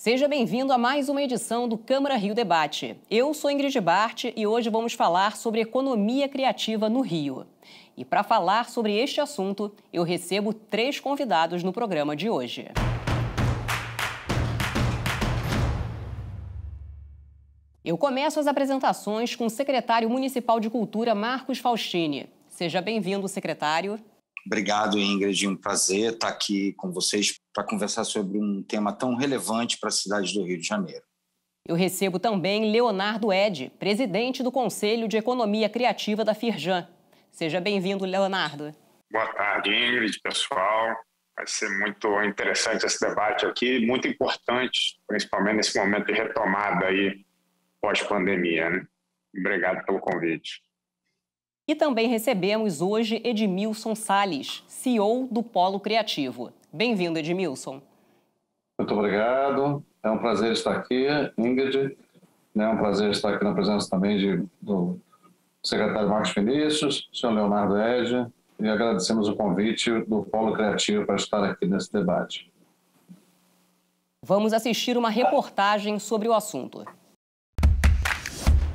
Seja bem-vindo a mais uma edição do Câmara Rio Debate. Eu sou Ingrid Bart e hoje vamos falar sobre economia criativa no Rio. E para falar sobre este assunto, eu recebo 3 convidados no programa de hoje. Eu começo as apresentações com o secretário municipal de Cultura, Marcos Faustini. Seja bem-vindo, secretário. Obrigado, Ingrid. Um prazer estar aqui com vocês para conversar sobre um tema tão relevante para a cidade do Rio de Janeiro. Eu recebo também Leonardo Ed, presidente do Conselho de Economia Criativa da Firjan. Seja bem-vindo, Leonardo. Boa tarde, Ingrid, pessoal. Vai ser muito interessante esse debate aqui, muito importante, principalmente nesse momento de retomada aí pós-pandemia, né? Obrigado pelo convite. E também recebemos hoje Edmilson Salles, CEO do Polo Criativo. Bem-vindo, Edmilson. Muito obrigado. É um prazer estar aqui, Ingrid. É um prazer estar aqui na presença também do secretário Marcos Vinícius, do senhor Leonardo Ege, e agradecemos o convite do Polo Criativo para estar aqui nesse debate. Vamos assistir uma reportagem sobre o assunto.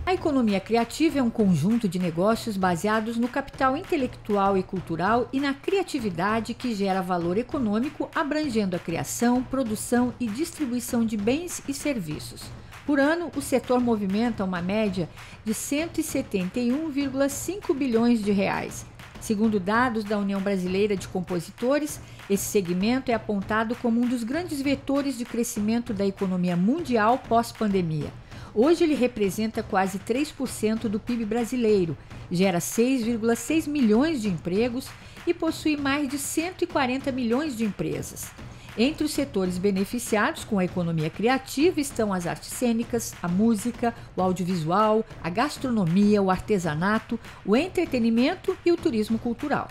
A economia criativa é um conjunto de negócios baseados no capital intelectual e cultural e na criatividade que gera valor econômico, abrangendo a criação, produção e distribuição de bens e serviços. Por ano, o setor movimenta uma média de 171,5 bilhões de reais. Segundo dados da União Brasileira de Compositores, esse segmento é apontado como um dos grandes vetores de crescimento da economia mundial pós-pandemia. Hoje ele representa quase 3% do PIB brasileiro, gera 6,6 milhões de empregos e possui mais de 140 milhões de empresas. Entre os setores beneficiados com a economia criativa estão as artes cênicas, a música, o audiovisual, a gastronomia, o artesanato, o entretenimento e o turismo cultural.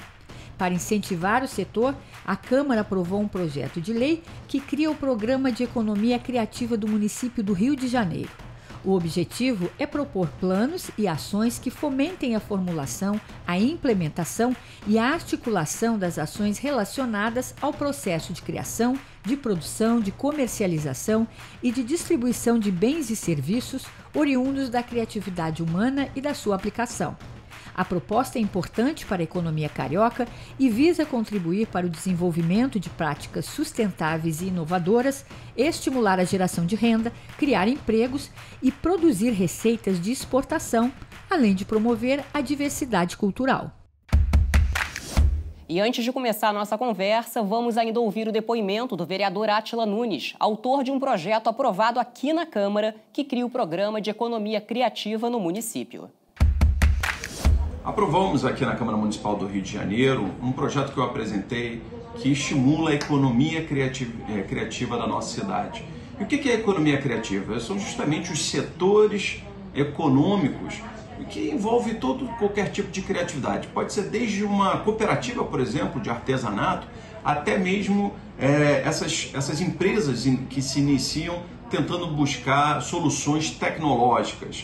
Para incentivar o setor, a Câmara aprovou um projeto de lei que cria o Programa de Economia Criativa do município do Rio de Janeiro. O objetivo é propor planos e ações que fomentem a formulação, a implementação e a articulação das ações relacionadas ao processo de criação, de produção, de comercialização e de distribuição de bens e serviços oriundos da criatividade humana e da sua aplicação. A proposta é importante para a economia carioca e visa contribuir para o desenvolvimento de práticas sustentáveis e inovadoras, estimular a geração de renda, criar empregos e produzir receitas de exportação, além de promover a diversidade cultural. E antes de começar a nossa conversa, vamos ainda ouvir o depoimento do vereador Átila Nunes, autor de um projeto aprovado aqui na Câmara que cria o Programa de Economia Criativa no município. Aprovamos aqui na Câmara Municipal do Rio de Janeiro um projeto que eu apresentei que estimula a economia criativa da nossa cidade. E o que é a economia criativa? São justamente os setores econômicos que envolvem qualquer tipo de criatividade. Pode ser desde uma cooperativa, por exemplo, de artesanato, até mesmo essas empresas que se iniciam tentando buscar soluções tecnológicas,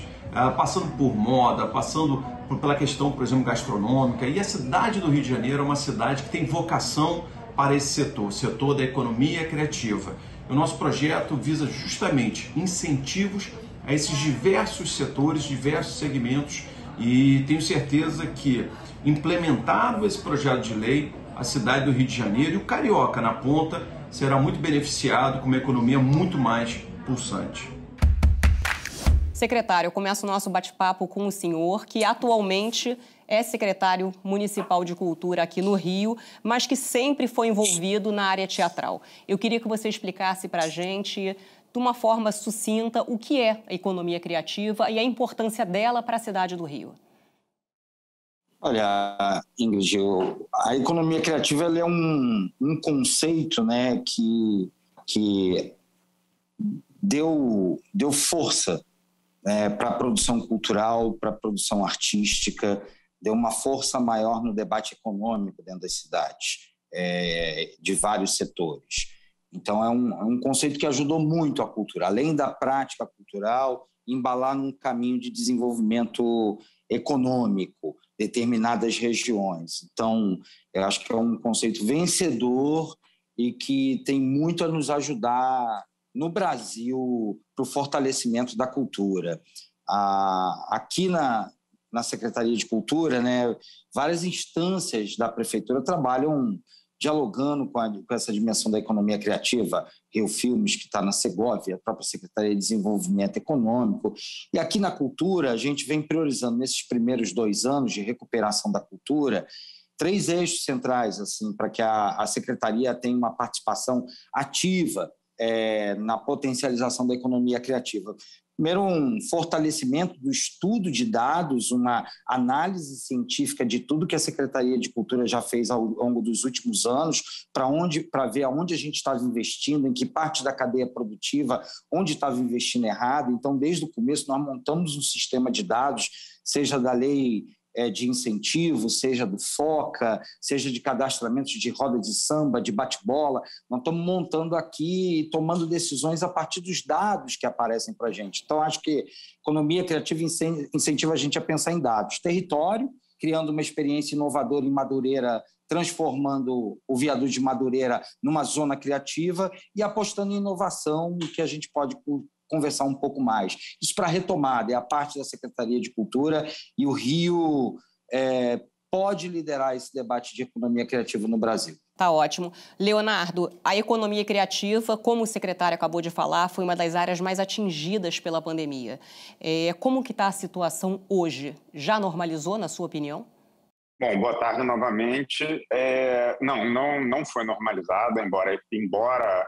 passando por moda, passando pela questão, por exemplo, gastronômica. E a cidade do Rio de Janeiro é uma cidade que tem vocação para esse setor, o setor da economia criativa. O nosso projeto visa justamente incentivos a esses diversos setores, diversos segmentos, e tenho certeza que, implementado esse projeto de lei, a cidade do Rio de Janeiro e o carioca na ponta será muito beneficiado com uma economia muito mais pulsante. Secretário, eu começo o nosso bate-papo com o senhor, que atualmente é secretário municipal de cultura aqui no Rio, mas que sempre foi envolvido na área teatral. Eu queria que você explicasse para a gente, de uma forma sucinta, o que é a economia criativa e a importância dela para a cidade do Rio. Olha, Ingrid, a economia criativa ela é um conceito, né, que deu força para a produção cultural, para a produção artística, deu uma força maior no debate econômico dentro das cidades, de vários setores. Então, é um conceito que ajudou muito a cultura, além da prática cultural, embalar num caminho de desenvolvimento econômico, determinadas regiões. Então, eu acho que é um conceito vencedor e que tem muito a nos ajudar no Brasil para o fortalecimento da cultura. Aqui na Secretaria de Cultura, né, várias instâncias da Prefeitura trabalham dialogando com essa dimensão da economia criativa, Rio Filmes, que está na Segóvia, a própria Secretaria de Desenvolvimento Econômico. E aqui na cultura, a gente vem priorizando, nesses primeiros 2 anos de recuperação da cultura, 3 eixos centrais, assim, para que a Secretaria tenha uma participação ativa na potencialização da economia criativa. Primeiro, um fortalecimento do estudo de dados, uma análise científica de tudo que a Secretaria de Cultura já fez ao longo dos últimos anos, para ver aonde a gente estava investindo, em que parte da cadeia produtiva, onde estava investindo errado. Então, desde o começo, nós montamos um sistema de dados, seja da lei de incentivo, seja do FOCA, seja de cadastramentos de roda de samba, de bate-bola. Nós estamos montando aqui e tomando decisões a partir dos dados que aparecem para a gente. Então, acho que economia criativa incentiva a gente a pensar em dados. Território, criando uma experiência inovadora em Madureira, transformando o viaduto de Madureira numa zona criativa e apostando em inovação, que a gente pode conversar um pouco mais. Isso para retomada, é a parte da Secretaria de Cultura, e o Rio pode liderar esse debate de economia criativa no Brasil. Tá ótimo. Leonardo, a economia criativa, como o secretário acabou de falar, foi uma das áreas mais atingidas pela pandemia. Como que está a situação hoje? Já normalizou, na sua opinião? Bom, boa tarde novamente. Não foi normalizada, embora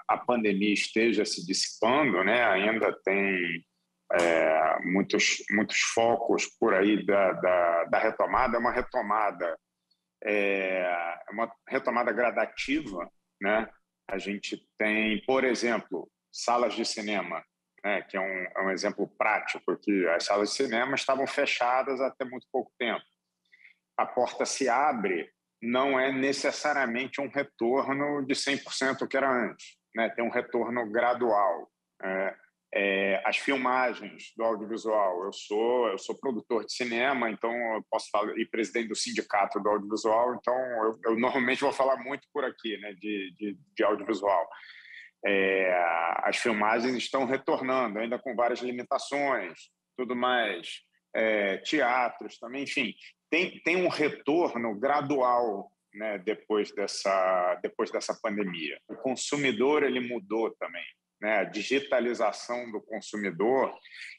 a pandemia esteja se dissipando, né? Ainda tem muitos focos por aí da retomada. É uma retomada gradativa, né? A gente tem, por exemplo, salas de cinema, né? Que é um exemplo prático, porque as salas de cinema estavam fechadas até muito pouco tempo. A porta se abre, não é necessariamente um retorno de 100% que era antes, né? Tem um retorno gradual. As filmagens do audiovisual, eu sou produtor de cinema, então eu posso falar, e presidente do sindicato do audiovisual, então eu normalmente vou falar muito por aqui, né, de audiovisual. As filmagens estão retornando, ainda com várias limitações, tudo mais, teatros também, enfim, tem um retorno gradual, né, depois dessa pandemia. O consumidor ele mudou também, né? A digitalização do consumidor,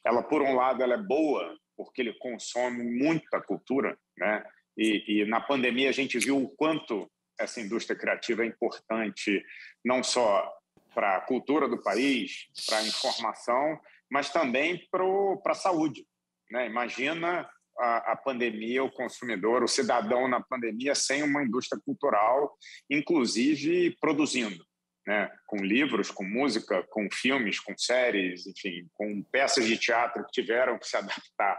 ela por um lado ela é boa porque ele consome muita cultura, né? E na pandemia a gente viu o quanto essa indústria criativa é importante, não só para a cultura do país, para a informação, mas também para a saúde, né? Imagina a pandemia, o consumidor, o cidadão na pandemia sem uma indústria cultural, inclusive produzindo, né? Com livros, com música, com filmes, com séries, enfim, com peças de teatro que tiveram que se adaptar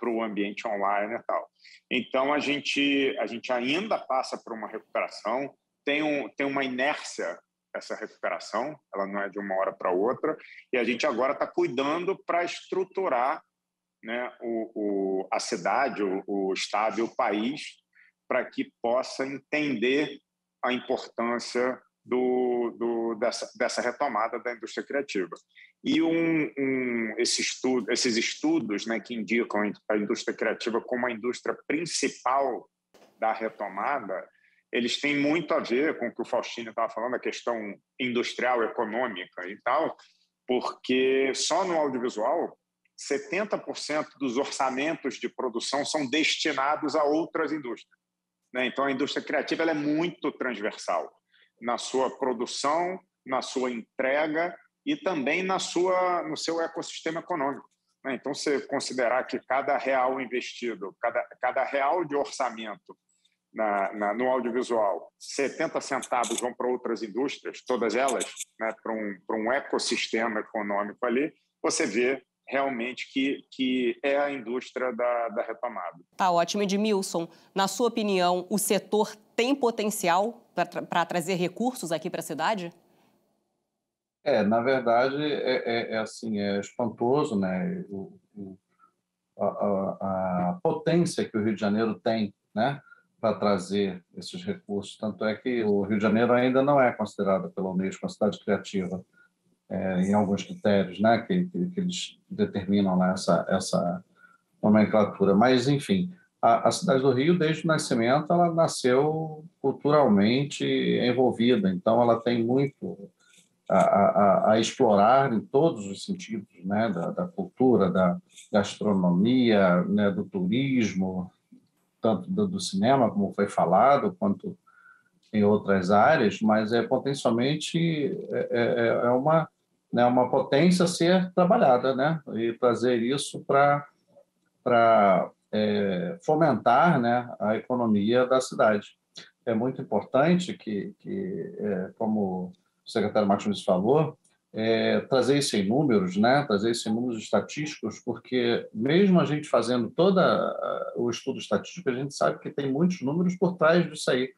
para o ambiente online e tal. Então, a gente ainda passa por uma recuperação, tem uma inércia essa recuperação, ela não é de uma hora para outra, e a gente agora está cuidando para estruturar, né, a cidade, o estado e o país para que possa entender a importância dessa retomada da indústria criativa. E esses estudos, né, que indicam a indústria criativa como a indústria principal da retomada, eles têm muito a ver com o que o Faustino estava falando, a questão industrial, econômica e tal, porque só no audiovisual 70% dos orçamentos de produção são destinados a outras indústrias, né? Então, a indústria criativa ela é muito transversal na sua produção, na sua entrega e também no seu ecossistema econômico, né? Então, você considerar que cada real investido, cada real de orçamento no audiovisual, 70 centavos vão para outras indústrias, todas elas, né, para um ecossistema econômico ali, você vê realmente que é a indústria da retomada. Tá ótimo. Edmilson, na sua opinião, o setor tem potencial para trazer recursos aqui para a cidade? Na verdade, assim, é espantoso, né? A potência que o Rio de Janeiro tem, né, para trazer esses recursos. Tanto é que o Rio de Janeiro ainda não é considerado pela Unesco uma cidade criativa. em alguns critérios, né, que eles determinam lá essa nomenclatura. Mas, enfim, a cidade do Rio, desde o nascimento, ela nasceu culturalmente envolvida, então ela tem muito a explorar em todos os sentidos, né, da cultura, da gastronomia, né, do turismo, tanto do cinema, como foi falado, quanto em outras áreas, mas potencialmente uma, né, uma potência a ser trabalhada, né, e trazer isso para fomentar, né, a economia da cidade. É muito importante como o secretário Martins falou, trazer isso em números, né, trazer isso em números estatísticos, porque mesmo a gente fazendo todo o estudo estatístico, a gente sabe que tem muitos números por trás disso aí,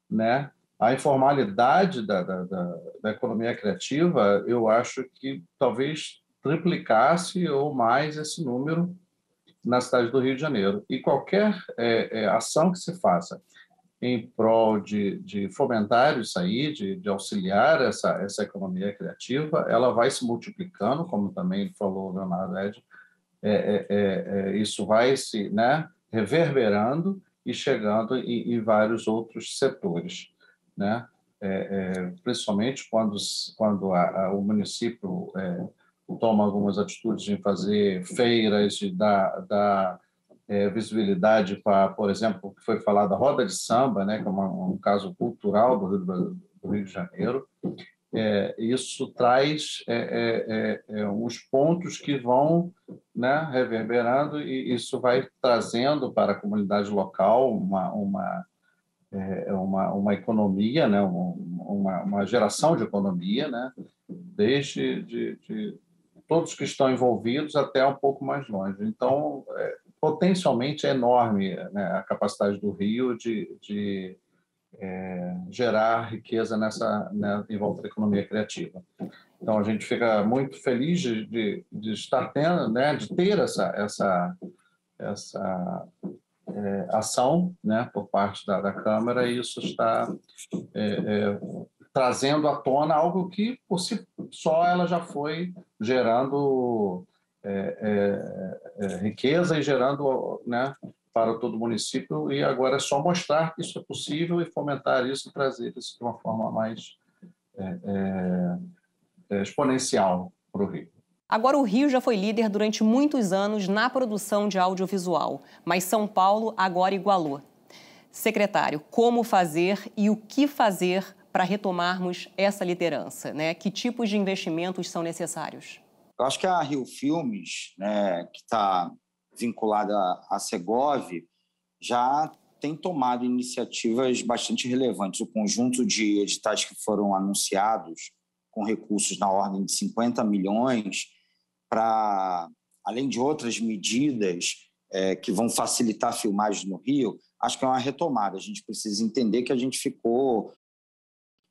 né? A informalidade da economia criativa, eu acho que talvez triplicasse ou mais esse número na cidade do Rio de Janeiro. E qualquer ação que se faça em prol de fomentar isso aí, de auxiliar essa economia criativa, ela vai se multiplicando, como também falou o Leonardo Ed, isso vai se, né, reverberando e chegando em vários outros setores, né? Principalmente quando o município toma algumas atitudes em fazer feiras, de dar visibilidade para, por exemplo, o que foi falado, a roda de samba, né, que é um caso cultural do Rio de Janeiro. Isso traz uns pontos que vão, né, reverberando, e isso vai trazendo para a comunidade local uma economia, né, uma geração de economia, né, desde de todos que estão envolvidos até um pouco mais longe. Então, potencialmente é enorme, né, a capacidade do Rio de gerar riqueza em volta da economia criativa. Então, a gente fica muito feliz de estar tendo, né, de ter essa ação, né, por parte da Câmara, e isso está trazendo à tona algo que, por si só, ela já foi gerando riqueza e gerando, né, para todo o município, e agora é só mostrar que isso é possível e fomentar isso e trazer isso de uma forma mais exponencial para o Rio. Agora, o Rio já foi líder durante muitos anos na produção de audiovisual, mas São Paulo agora igualou. Secretário, como fazer e o que fazer para retomarmos essa liderança, né? Que tipos de investimentos são necessários? Eu acho que a Rio Filmes, né, que está vinculada à Segov, já tem tomado iniciativas bastante relevantes. O conjunto de editais que foram anunciados, com recursos na ordem de 50 milhões, para, além de outras medidas que vão facilitar filmagens no Rio, acho que é uma retomada. A gente precisa entender que a gente ficou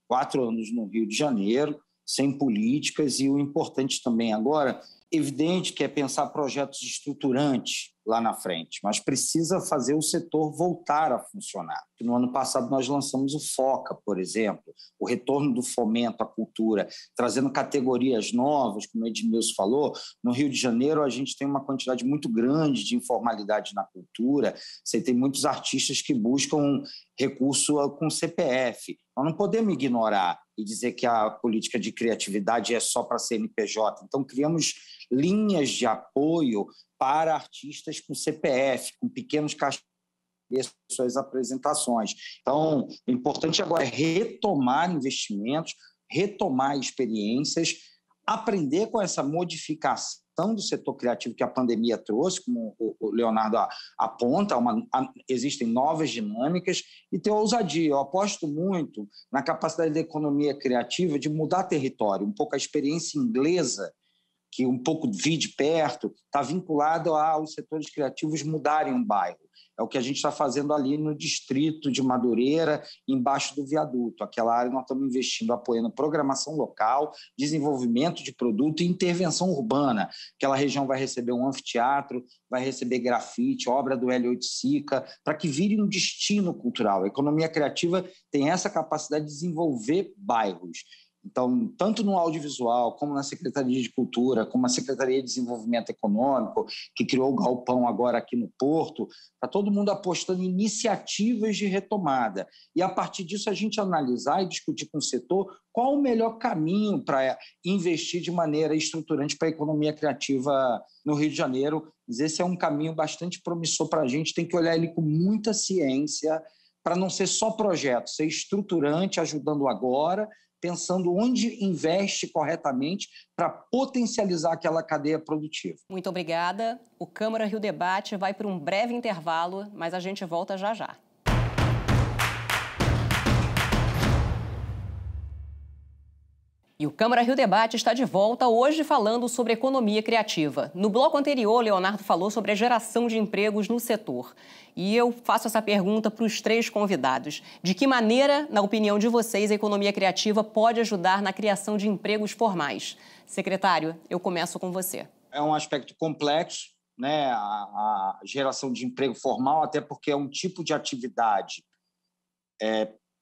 4 anos no Rio de Janeiro, sem políticas, e o importante também agora, evidente que é pensar projetos estruturantes lá na frente, mas precisa fazer o setor voltar a funcionar. No ano passado nós lançamos o FOCA, por exemplo, o retorno do fomento à cultura, trazendo categorias novas, como o Edmilson falou. No Rio de Janeiro a gente tem uma quantidade muito grande de informalidade na cultura, você tem muitos artistas que buscam recurso com CPF. Nós não podemos ignorar e dizer que a política de criatividade é só para CNPJ. Então, criamos linhas de apoio para artistas com CPF, com pequenos cachês de suas apresentações. Então, o importante agora é retomar investimentos, retomar experiências, aprender com essa modificação do setor criativo que a pandemia trouxe, como o Leonardo aponta, existem novas dinâmicas, e ter ousadia. Eu aposto muito na capacidade da economia criativa de mudar território, um pouco a experiência inglesa, que um pouco vi de perto, está vinculado aos setores criativos mudarem um bairro. É o que a gente está fazendo ali no distrito de Madureira, embaixo do viaduto. Aquela área nós estamos investindo, apoiando programação local, desenvolvimento de produto e intervenção urbana. Aquela região vai receber um anfiteatro, vai receber grafite, obra do Hélio Oiticica, para que vire um destino cultural. A economia criativa tem essa capacidade de desenvolver bairros. Então, tanto no audiovisual, como na Secretaria de Cultura, como na Secretaria de Desenvolvimento Econômico, que criou o Galpão agora aqui no Porto, está todo mundo apostando em iniciativas de retomada. E, a partir disso, a gente analisar e discutir com o setor qual o melhor caminho para investir de maneira estruturante para a economia criativa no Rio de Janeiro. Mas esse é um caminho bastante promissor para a gente, tem que olhar ele com muita ciência, para não ser só projeto, ser estruturante, ajudando agora, pensando onde investe corretamente para potencializar aquela cadeia produtiva. Muito obrigada. O Câmara Rio Debate vai para um breve intervalo, mas a gente volta já já. E o Câmara Rio Debate está de volta hoje falando sobre economia criativa. No bloco anterior, Leonardo falou sobre a geração de empregos no setor. E eu faço essa pergunta para os 3 convidados. De que maneira, na opinião de vocês, a economia criativa pode ajudar na criação de empregos formais? Secretário, eu começo com você. É um aspecto complexo, né? A geração de emprego formal, até porque é um tipo de atividade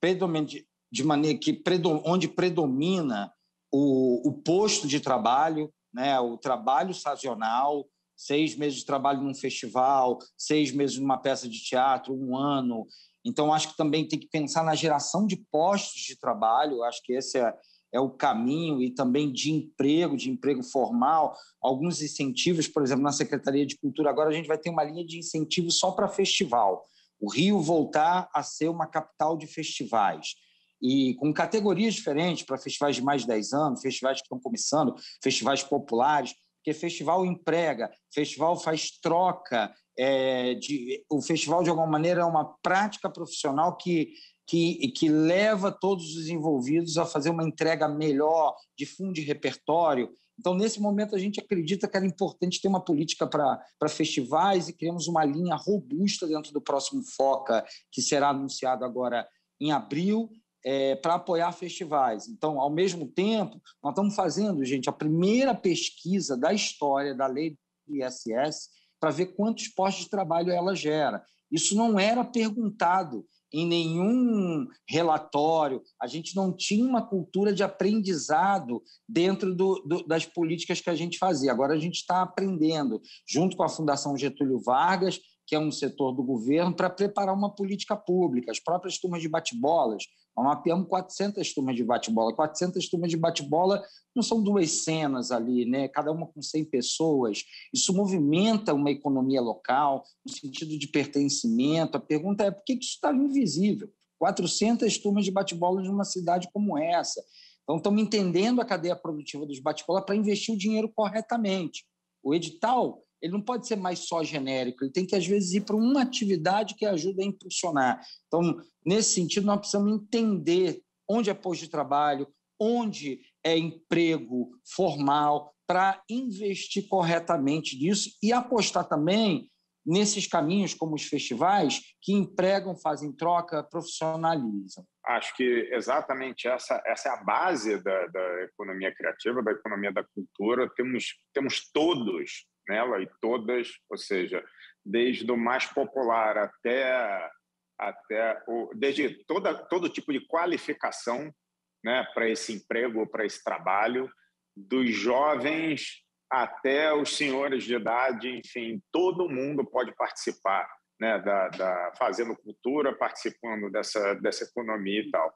predominante, de maneira que onde predomina o posto de trabalho, né? O trabalho sazonal, 6 meses de trabalho num festival, 6 meses numa peça de teatro, 1 ano. Então, acho que também tem que pensar na geração de postos de trabalho, acho que esse é o caminho, e também de emprego formal, alguns incentivos, por exemplo, na Secretaria de Cultura, agora a gente vai ter uma linha de incentivos só para festival. O Rio voltar a ser uma capital de festivais, e com categorias diferentes para festivais de mais de 10 anos, festivais que estão começando, festivais populares, porque festival emprega, festival faz troca, o festival, de alguma maneira, é uma prática profissional que leva todos os envolvidos a fazer uma entrega melhor, difunde repertório. Então, nesse momento, a gente acredita que era importante ter uma política para festivais e criamos uma linha robusta dentro do próximo FOCA, que será anunciado agora em abril, para apoiar festivais. Então, ao mesmo tempo, nós estamos fazendo, gente, a primeira pesquisa da história da lei do ISS para ver quantos postos de trabalho ela gera. Isso não era perguntado em nenhum relatório, a gente não tinha uma cultura de aprendizado dentro das políticas que a gente fazia. Agora a gente está aprendendo, junto com a Fundação Getúlio Vargas, que é um setor do governo, para preparar uma política pública, as próprias turmas de bate-bolas. Nós mapeamos 400 turmas de bate-bola. 400 turmas de bate-bola não são 2 cenas ali, né? Cada uma com 100 pessoas. Isso movimenta uma economia local, no sentido de pertencimento. A pergunta é por que isso está invisível? 400 turmas de bate-bola numa cidade como essa. Então, estamos entendendo a cadeia produtiva dos bate-bola para investir o dinheiro corretamente. O edital, ele não pode ser mais só genérico, ele tem que, às vezes, ir para uma atividade que ajuda a impulsionar. Então, nesse sentido, nós precisamos entender onde é posto de trabalho, onde é emprego formal, para investir corretamente nisso e apostar também nesses caminhos, como os festivais, que empregam, fazem troca, profissionalizam. Acho que exatamente essa é a base da economia criativa, da economia da cultura. Temos todos nela e todas, ou seja, desde o mais popular desde todo tipo de qualificação, né, para esse emprego, para esse trabalho, dos jovens até os senhores de idade, enfim, todo mundo pode participar, né, fazendo cultura, participando dessa economia e tal.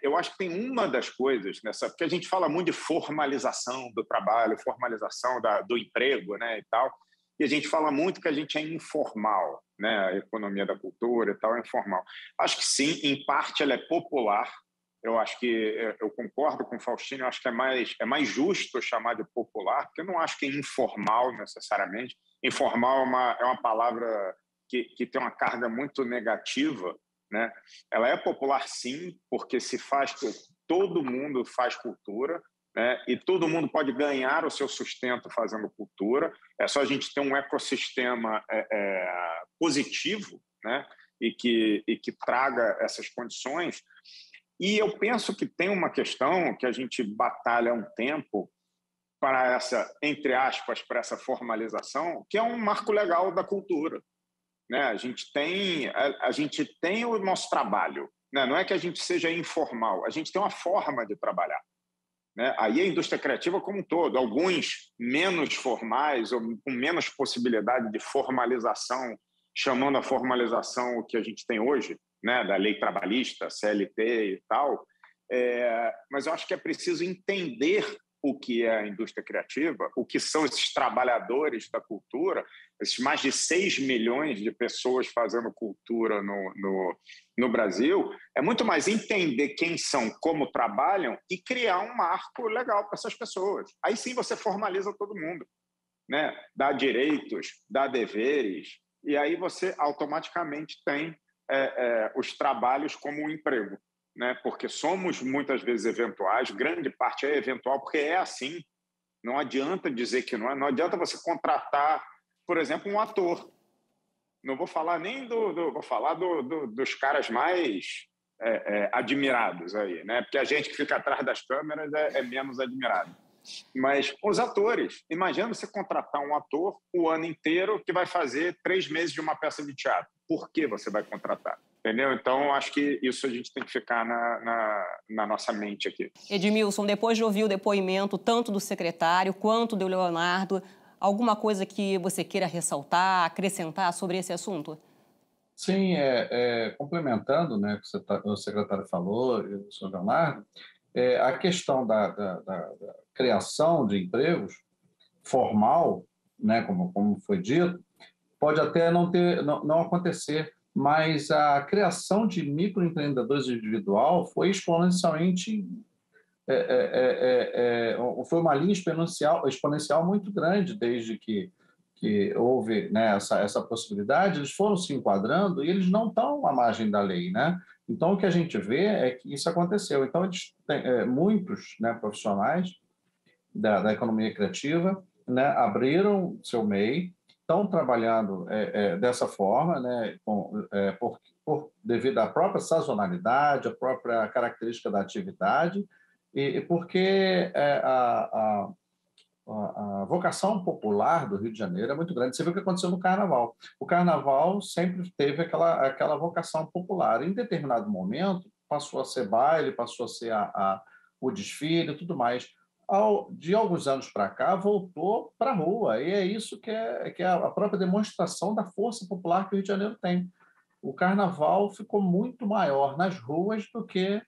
Eu acho que tem uma das coisas, porque a gente fala muito de formalização do trabalho, formalização do emprego, né, e tal, e a gente fala muito que a gente é informal, né, a economia da cultura e tal é informal. Acho que sim, em parte ela é popular. Eu acho que eu concordo com o Faustino, eu acho que é mais justo chamar de popular, porque eu não acho que é informal necessariamente. Informal é uma palavra que tem uma carga muito negativa, né? Ela é popular, sim, porque todo mundo faz cultura, né? E todo mundo pode ganhar o seu sustento fazendo cultura. É só a gente ter um ecossistema positivo, né? E que traga essas condições. E eu penso que tem uma questão que a gente batalha há um tempo para essa, entre aspas, para essa formalização, que é um marco legal da cultura, né? A gente tem o nosso trabalho, né? Não é que a gente seja informal, a gente tem uma forma de trabalhar, né? Aí a indústria criativa como um todo, alguns menos formais ou com menos possibilidade de formalização, chamando a formalização o que a gente tem hoje, né? Da lei trabalhista, CLT e tal, mas eu acho que é preciso entender o que é a indústria criativa, o que são esses trabalhadores da cultura, esses mais de 6 milhões de pessoas fazendo cultura no Brasil. É muito mais entender quem são, como trabalham e criar um marco legal para essas pessoas. Aí sim você formaliza todo mundo, né? Dá direitos, dá deveres, e aí você automaticamente tem os trabalhos como um emprego, né? Porque somos muitas vezes eventuais, grande parte é eventual, porque é assim. Não adianta dizer que não é. Não adianta você contratar, por exemplo, um ator. Não vou falar nem vou falar dos caras mais admirados aí, né? Porque a gente que fica atrás das câmeras é menos admirado. Mas os atores, imagina você contratar um ator o ano inteiro que vai fazer 3 meses de uma peça de teatro. Por que você vai contratar? Entendeu? Então, acho que isso a gente tem que ficar na nossa mente aqui. Edmilson, depois de ouvir o depoimento tanto do secretário quanto do Leonardo, alguma coisa que você queira ressaltar, acrescentar sobre esse assunto? Sim, complementando, né, o que o secretário falou, e o senhor Leonardo, a questão da criação de empregos formal, né, como foi dito, pode até não acontecer, mas a criação de microempreendedores individual foi exponencialmente, foi uma linha exponencial muito grande desde que houve, né, essa possibilidade. Eles foram se enquadrando e eles não estão à margem da lei, né? Então, o que a gente vê é que isso aconteceu. Então, eles muitos, né, profissionais da economia criativa, né, abriram seu MEI, estão trabalhando dessa forma, né, devido à própria sazonalidade, à própria característica da atividade, e porque a vocação popular do Rio de Janeiro é muito grande. Você viu o que aconteceu no Carnaval. O Carnaval sempre teve aquela vocação popular. Em determinado momento, passou a ser baile, passou a ser o desfile e tudo mais. De alguns anos para cá, voltou para a rua. E é isso que é a própria demonstração da força popular que o Rio de Janeiro tem. O Carnaval ficou muito maior nas ruas do que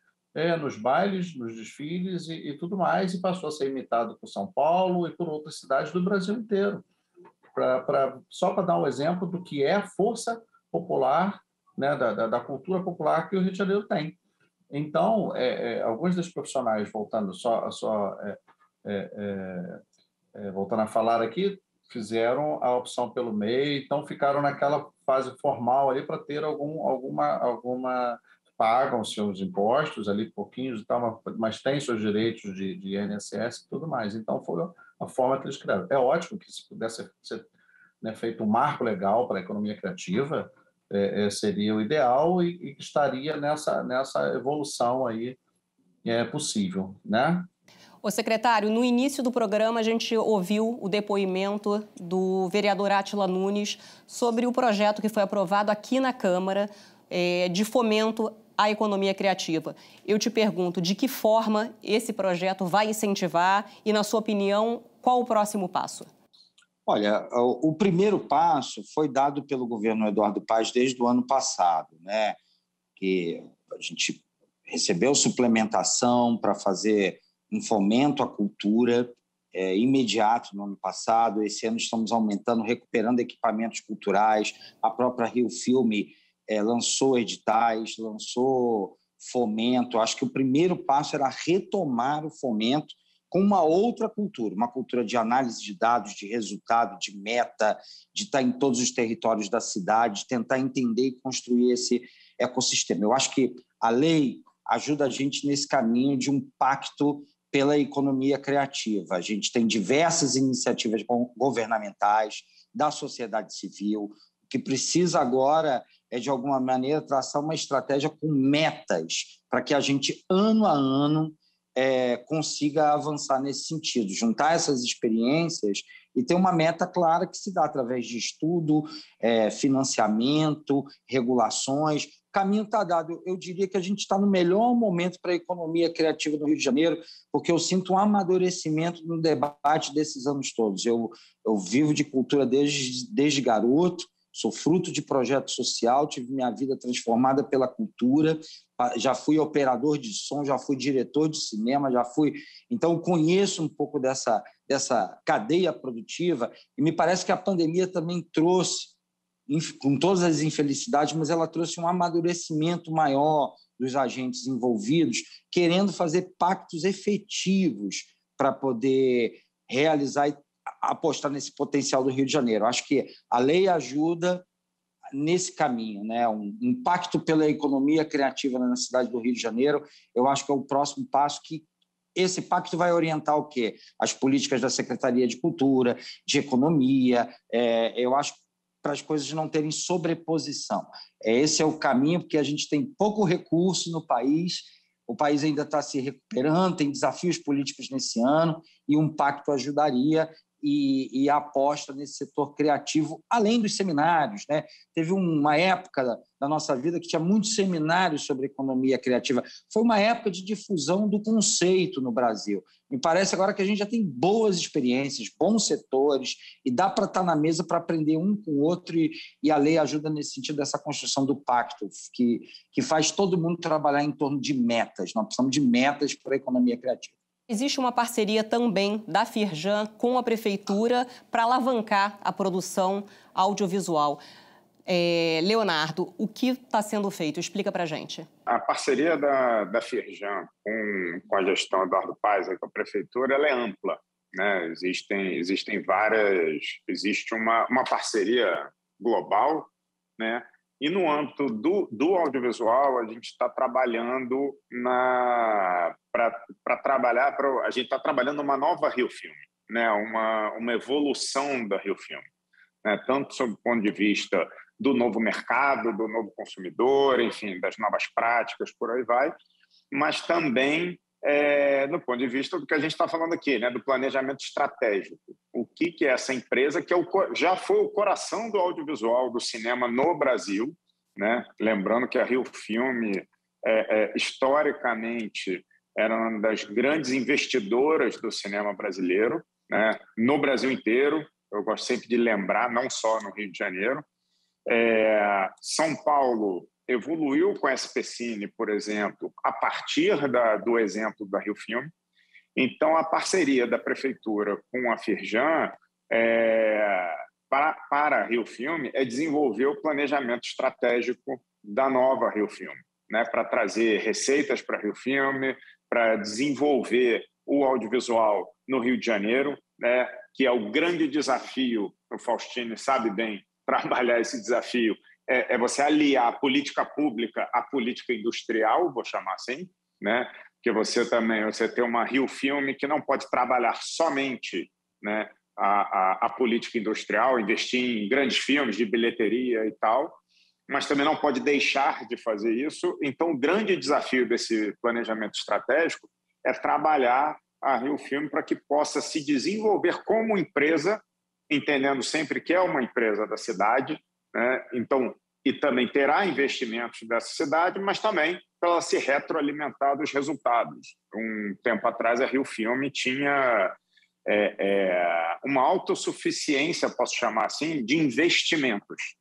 nos bailes, nos desfiles e tudo mais, e passou a ser imitado por São Paulo e por outras cidades do Brasil inteiro. Só para dar um exemplo do que é a força popular, né, da cultura popular que o Rio de Janeiro tem. Então, alguns dos profissionais, voltando voltando a falar aqui, fizeram a opção pelo MEI, então ficaram naquela fase formal ali para ter alguma pagam seus impostos ali, pouquinhos e tal, mas têm seus direitos de INSS e tudo mais. Então, foi a forma que eles criaram. É ótimo que se pudesse ser, né, feito um marco legal para a economia criativa, seria o ideal e estaria nessa evolução aí possível, né? Ô, secretário, no início do programa a gente ouviu o depoimento do vereador Átila Nunes sobre o projeto que foi aprovado aqui na Câmara de fomento à economia criativa. Eu te pergunto, de que forma esse projeto vai incentivar e, na sua opinião, qual o próximo passo? Olha, o primeiro passo foi dado pelo governo Eduardo Paes desde o ano passado, né? Que a gente recebeu suplementação para fazer um fomento à cultura imediato no ano passado. Esse ano estamos aumentando, recuperando equipamentos culturais. A própria Rio Filme lançou editais, lançou fomento. Acho que o primeiro passo era retomar o fomento com uma outra cultura, uma cultura de análise de dados, de resultado, de meta, de estar em todos os territórios da cidade, tentar entender e construir esse ecossistema. Eu acho que a lei ajuda a gente nesse caminho de um pacto pela economia criativa. A gente tem diversas iniciativas governamentais, da sociedade civil. O que precisa agora é, de alguma maneira, traçar uma estratégia com metas para que a gente, ano a ano, consiga avançar nesse sentido, juntar essas experiências e tem uma meta clara que se dá através de estudo, financiamento, regulações. O caminho está dado. Eu diria que a gente está no melhor momento para a economia criativa no Rio de Janeiro, porque eu sinto um amadurecimento no debate desses anos todos. Eu vivo de cultura desde garoto, sou fruto de projeto social, tive minha vida transformada pela cultura, já fui operador de som, já fui diretor de cinema, já fui... Então, conheço um pouco dessa cadeia produtiva e me parece que a pandemia também trouxe, com todas as infelicidades, mas ela trouxe um amadurecimento maior dos agentes envolvidos, querendo fazer pactos efetivos para poder realizar e apostar nesse potencial do Rio de Janeiro. Acho que a lei ajuda nesse caminho, né? Um pacto pela economia criativa na cidade do Rio de Janeiro, eu acho que é o próximo passo, que esse pacto vai orientar o quê? As políticas da Secretaria de Cultura, de Economia, eu acho, para as coisas não terem sobreposição. Esse é o caminho, porque a gente tem pouco recurso no país, o país ainda está se recuperando, tem desafios políticos nesse ano, e um pacto ajudaria, e a aposta nesse setor criativo, além dos seminários, né? Teve uma época da nossa vida que tinha muitos seminários sobre economia criativa. Foi uma época de difusão do conceito no Brasil. Me parece agora que a gente já tem boas experiências, bons setores, e dá para estar na mesa para aprender um com o outro, e a lei ajuda nesse sentido, dessa construção do pacto, que faz todo mundo trabalhar em torno de metas. Nós precisamos de metas para a economia criativa. Existe uma parceria também da Firjan com a Prefeitura para alavancar a produção audiovisual. Leonardo, o que está sendo feito? Explica para a gente. A parceria da Firjan com a gestão Eduardo Paes, com a Prefeitura, ela é ampla, né? Existem várias... Existe uma parceria global, né? E no âmbito do audiovisual, a gente está trabalhando a gente está trabalhando uma nova Rio Filme, né? Uma evolução da Rio Filme, né? Tanto sob o ponto de vista do novo mercado, do novo consumidor, enfim, das novas práticas, por aí vai, mas também do ponto de vista do que a gente está falando aqui, né? Do planejamento estratégico. O que é essa empresa que já foi o coração do audiovisual, do cinema no Brasil, né? Lembrando que a Rio Filme, historicamente, era uma das grandes investidoras do cinema brasileiro, né? No Brasil inteiro. Eu gosto sempre de lembrar, não só no Rio de Janeiro. São Paulo evoluiu com a SPCine, por exemplo, a partir do exemplo da Rio Filme. Então, a parceria da Prefeitura com a Firjan para a Rio Filme é desenvolver o planejamento estratégico da nova Rio Filme, né? Para trazer receitas para a Rio Filme, para desenvolver o audiovisual no Rio de Janeiro, né? Que é o grande desafio, o Faustini sabe bem trabalhar esse desafio, é você aliar a política pública à política industrial, vou chamar assim, né? Que você tem uma Rio Filme que não pode trabalhar somente, né, a política industrial, investir em grandes filmes de bilheteria e tal, mas também não pode deixar de fazer isso. Então, o grande desafio desse planejamento estratégico é trabalhar a Rio Filme para que possa se desenvolver como empresa, entendendo sempre que é uma empresa da cidade, né? Então, e também terá investimentos dessa cidade, mas também para ela se retroalimentar dos resultados. Um tempo atrás, a Rio Filme tinha uma autossuficiência, posso chamar assim, de investimentos.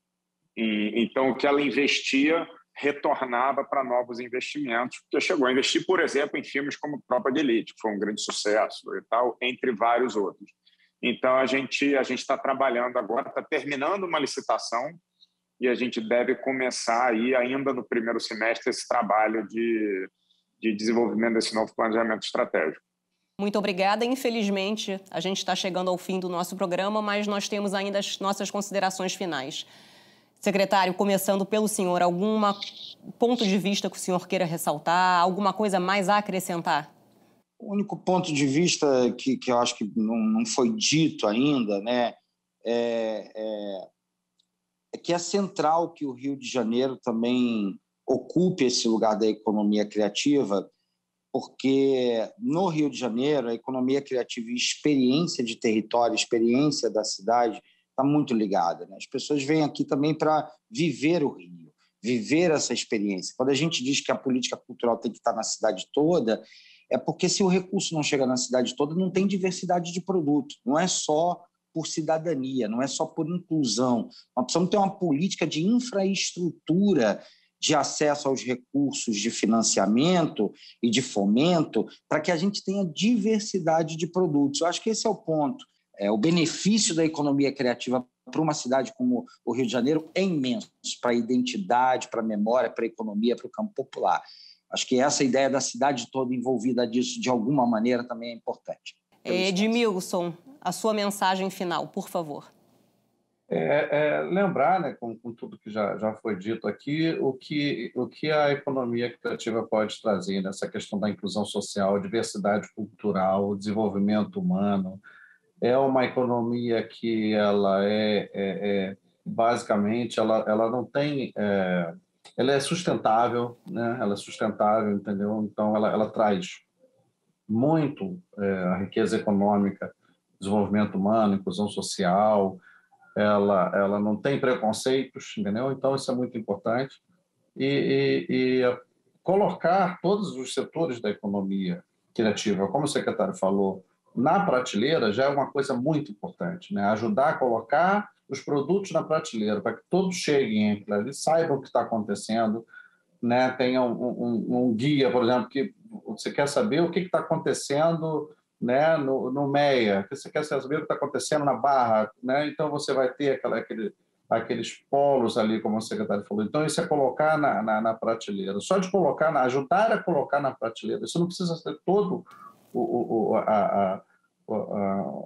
Então, o que ela investia retornava para novos investimentos, porque chegou a investir, por exemplo, em filmes como Tropa de Elite, que foi um grande sucesso e tal, entre vários outros. Então, a gente está trabalhando agora, está terminando uma licitação, e a gente deve começar aí, ainda no primeiro semestre, esse trabalho de desenvolvimento desse novo planejamento estratégico. Muito obrigada. Infelizmente, a gente está chegando ao fim do nosso programa, mas nós temos ainda as nossas considerações finais. Secretário, começando pelo senhor, algum ponto de vista que o senhor queira ressaltar, alguma coisa mais a acrescentar? O único ponto de vista que eu acho que não foi dito ainda, né, é que é central que o Rio de Janeiro também ocupe esse lugar da economia criativa, porque no Rio de Janeiro a economia criativa e experiência de território, experiência da cidade está muito ligada, né? As pessoas vêm aqui também para viver o Rio, viver essa experiência. Quando a gente diz que a política cultural tem que estar na cidade toda, é porque se o recurso não chega na cidade toda, não tem diversidade de produto, não é só por cidadania, não é só por inclusão. Nós precisamos ter uma política de infraestrutura de acesso aos recursos de financiamento e de fomento para que a gente tenha diversidade de produtos. Eu acho que esse é o ponto. O benefício da economia criativa para uma cidade como o Rio de Janeiro é imenso, para a identidade, para a memória, para a economia, para o campo popular. Acho que essa ideia da cidade toda envolvida disso, de alguma maneira, também é importante. Edmilson, a sua mensagem final, por favor. Lembrar, né, com tudo que já foi dito aqui, o que a economia criativa pode trazer nessa questão da inclusão social, diversidade cultural, desenvolvimento humano. É uma economia que ela basicamente, ela não tem... ela é sustentável, né? Ela é sustentável, entendeu? Então, ela traz muito a riqueza econômica, desenvolvimento humano, inclusão social. Ela não tem preconceitos, entendeu? Então, isso é muito importante. E colocar todos os setores da economia criativa, como o secretário falou, na prateleira já é uma coisa muito importante, né? Ajudar a colocar os produtos na prateleira, para que todos cheguem, eles saibam o que está acontecendo, né? Tenha um guia, por exemplo, que você quer saber o que está acontecendo, né, no MEA, que você quer saber o que está acontecendo na Barra, né? Então você vai ter aqueles polos ali, como o secretário falou. Então isso é colocar na prateleira. Só de colocar, ajudar a colocar na prateleira. Isso não precisa ser todo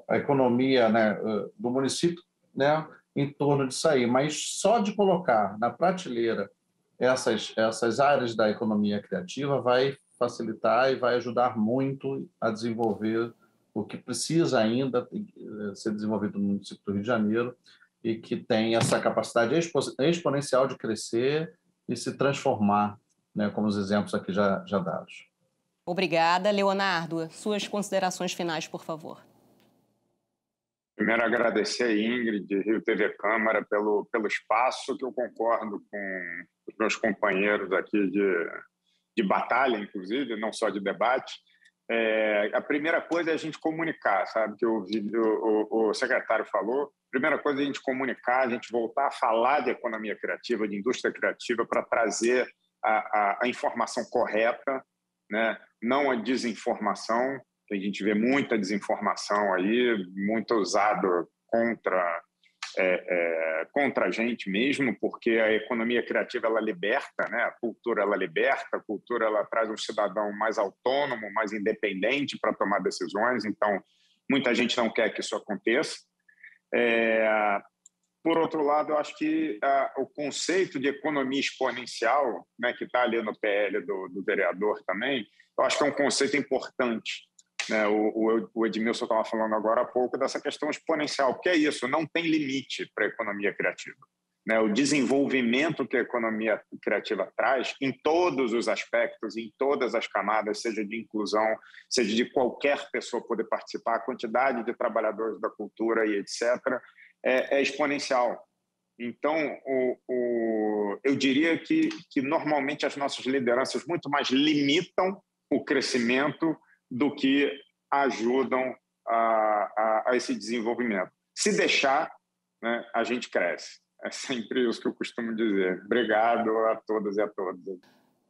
a economia, né, do município, né, em torno disso aí, mas só de colocar na prateleira essas áreas da economia criativa vai facilitar e vai ajudar muito a desenvolver o que precisa ainda ser desenvolvido no município do Rio de Janeiro e que tem essa capacidade exponencial de crescer e se transformar, né, como os exemplos aqui já dados. Obrigada. Leonardo, suas considerações finais, por favor. Primeiro, agradecer a Ingrid, Rio TV Câmara, pelo espaço, que eu concordo com os meus companheiros aqui de batalha, inclusive, não só de debate. A primeira coisa é a gente comunicar, sabe? Que o secretário falou. A primeira coisa é a gente comunicar, a gente voltar a falar de economia criativa, de indústria criativa, para trazer a informação correta, né? Não a desinformação, que a gente vê muita desinformação aí, muito usado contra a gente mesmo, porque a economia criativa ela liberta, né? A cultura ela liberta, a cultura ela traz um cidadão mais autônomo, mais independente para tomar decisões. Então, muita gente não quer que isso aconteça. Por outro lado, eu acho que o conceito de economia exponencial, né, que está ali no PL do vereador também, eu acho que é um conceito importante. Né? O Edmilson estava falando agora há pouco dessa questão exponencial. O que é isso? Não tem limite para a economia criativa. Né? O desenvolvimento que a economia criativa traz, em todos os aspectos, em todas as camadas, seja de inclusão, seja de qualquer pessoa poder participar, a quantidade de trabalhadores da cultura e etc., é exponencial. Então, eu diria que normalmente as nossas lideranças muito mais limitam o crescimento do que ajudam a esse desenvolvimento. Se deixar, né, a gente cresce. É sempre isso que eu costumo dizer. Obrigado a todas e a todos.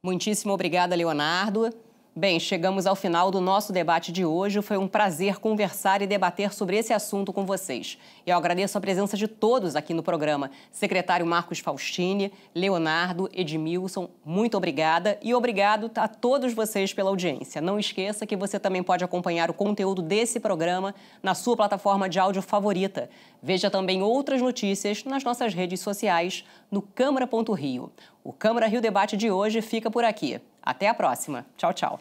Muitíssimo obrigada, Leonardo. Bem, chegamos ao final do nosso debate de hoje. Foi um prazer conversar e debater sobre esse assunto com vocês. Eu agradeço a presença de todos aqui no programa. Secretário Marcos Faustini, Leonardo, Edmilson, muito obrigada. E obrigado a todos vocês pela audiência. Não esqueça que você também pode acompanhar o conteúdo desse programa na sua plataforma de áudio favorita. Veja também outras notícias nas nossas redes sociais no Câmara.Rio. O Câmara Rio Debate de hoje fica por aqui. Até a próxima. Tchau, tchau.